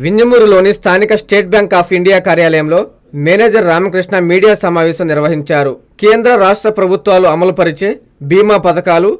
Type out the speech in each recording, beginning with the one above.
వింజమూరులోని స్థానిక state bank of India కార్యాలయంలో manager Ramakrishna media సమావేశం నిర్వహించారు. కేంద్ర రాష్ట్ర ప్రభుత్వాలు అమలుపరిచే బీమా పథకాలు,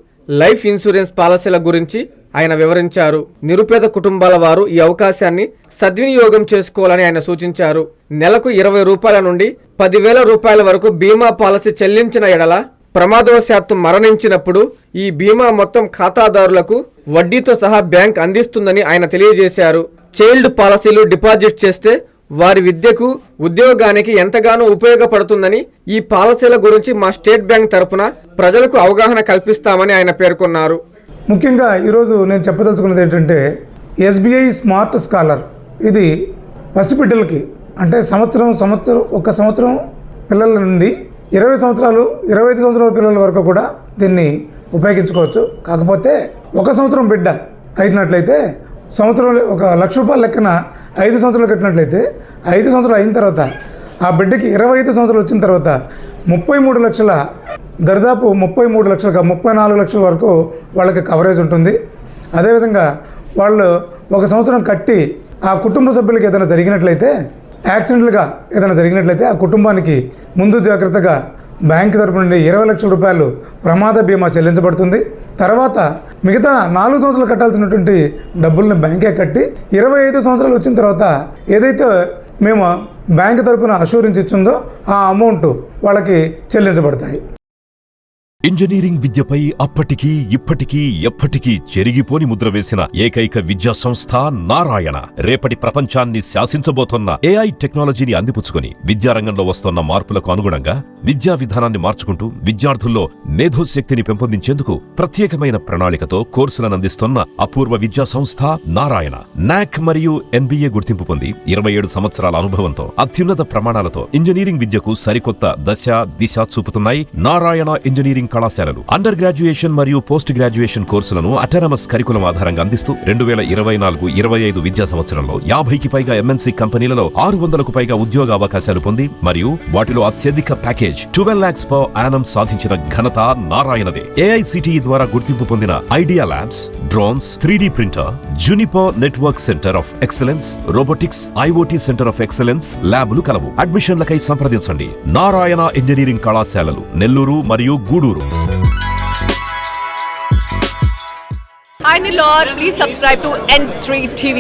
లైఫ్ ఇన్సూరెన్స్ పాలసీల గురించి ఆయన వివరించారు. నిరుపేద కుటుంబాల వారు ఈ అవకాశాన్ని సద్వినియోగం చేసుకోవాలని ఆయన సూచించారు. నెలకు 20 రూపాయల నుండి 10,000 రూపాయల వరకు బీమా పాలసీ చెల్లించిన ఎడల ప్రమాదవశాత్తు మరణించినప్పుడు ఈ బీమా మొత్తం ఖాతాదారులకు వడ్డీతో సహా బ్యాంక్ అందిస్తుందని ఆయన తెలియజేశారు. చైల్డ్ పాలసీలు డిపాజిట్ చేస్తే వారి విద్యకు, ఉద్యోగానికి ఎంతగానో ఉపయోగపడుతుందని, ఈ పాలసీల గురించి మా స్టేట్ బ్యాంక్ తరఫున ప్రజలకు అవగాహన కల్పిస్తామని ఆయన పేర్కొన్నారు. ముఖ్యంగా ఈరోజు నేను చెప్పదలుచుకున్నది ఏంటంటే, ఎస్బీఐ స్మార్ట్ స్కాలర్ ఇది పసిబిడ్డలకి, అంటే ఒక సంవత్సరం పిల్లల నుండి 20 సంవత్సరాలు 25 సంవత్సరాల పిల్లల వరకు కూడా దీన్ని ఉపయోగించుకోవచ్చు. కాకపోతే 1 సంవత్సరం బిడ్డ అయినట్లయితే సంవత్సరంలో 1,00,000 రూపాయల లెక్కన 5 సంవత్సరాలు కట్టినట్లయితే 5 సంవత్సరాలు అయిన తర్వాత ఆ బిడ్డకి 25 సంవత్సరాలు వచ్చిన తర్వాత 33 లక్షల, దరిదాపు 33 లక్షలుగా 34 లక్షల వరకు వాళ్ళకి కవరేజ్ ఉంటుంది. అదేవిధంగా వాళ్ళు 1 సంవత్సరం కట్టి ఆ కుటుంబ సభ్యులకి ఏదైనా జరిగినట్లయితే, యాక్సిడెంట్లుగా ఏదైనా జరిగినట్లయితే ఆ కుటుంబానికి ముందు జాగ్రత్తగా బ్యాంక్ తరపు నుండి 20 లక్షల రూపాయలు ప్రమాద బీమా చెల్లించబడుతుంది. తర్వాత మిగతా 4 సంవత్సరాలు కట్టాల్సినటువంటి డబ్బుల్ని బ్యాంకే కట్టి 25 సంవత్సరాలు వచ్చిన తర్వాత ఏదైతే మేము బ్యాంక్ తరపున అష్యూరెన్స్ ఇచ్చిందో ఆ అమౌంట్ వాళ్ళకి చెల్లించబడతాయి. ఇంజనీరింగ్ విద్యపై అప్పటికీ ఇప్పటికీ ఎప్పటికీ చెరిగిపోని ముద్ర వేసిన ఏకైక విద్యా సంస్థ నారాయణ. రేపటి ప్రపంచాన్ని శాసించబోతోన్న ఏఐ టెక్నాలజీని అందిపుచ్చుకొని విద్యారంగంలో వస్తోన్న మార్పులకు అనుగుణంగా విద్యా విధానాన్ని మార్చుకుంటూ విద్యార్థుల్లో మేధోశక్తిని పెంపొందించేందుకు ప్రత్యేకమైన ప్రణాళికతో కోర్సులను అందిస్తున్న అపూర్వ విద్యా సంస్థ నారాయణ. నాక్ మరియు NBA గుర్తింపు పొంది 27 సంవత్సరాల అనుభవంతో అత్యున్నత ప్రమాణాలతో ఇంజనీరింగ్ విద్యకు సరికొత్త దశ దిశ చూపుతున్నాయి నారాయణ ఇంజనీరింగ్ కళాశాలలు. అండర్ గ్రాడ్యుయేషన్ మరియు పోస్ట్ గ్రాడ్యుయేషన్ కోర్సులను అటానమస్ కరికులం ఆధారంగా అందిస్తూ 2024-25 విద్యా సంవత్సరంలో 50కి పైగా MNC కంపెనీలలో 600కు పైగా ఉద్యోగ అవకాశాలు పొంది మరియు వాటిలో అత్యధిక ప్యాకేజ్ 12 lakhs per annum సాధించిన ఘనత నారాయణదే. AICTE ద్వారా గుర్తింపు పొందిన idea labs, drones, 3D printer, Juniper network centre of excellence, robotics, IoT centre of excellence ల్యాబులు కలవు. అడ్మిషన్లకై సంప్రదించండి. నారాయణ ఇంజనీరింగ్ కళాశాలలు, నెల్లూరు మరియు Gudur. Hi Nilor, please subscribe to N3 TV.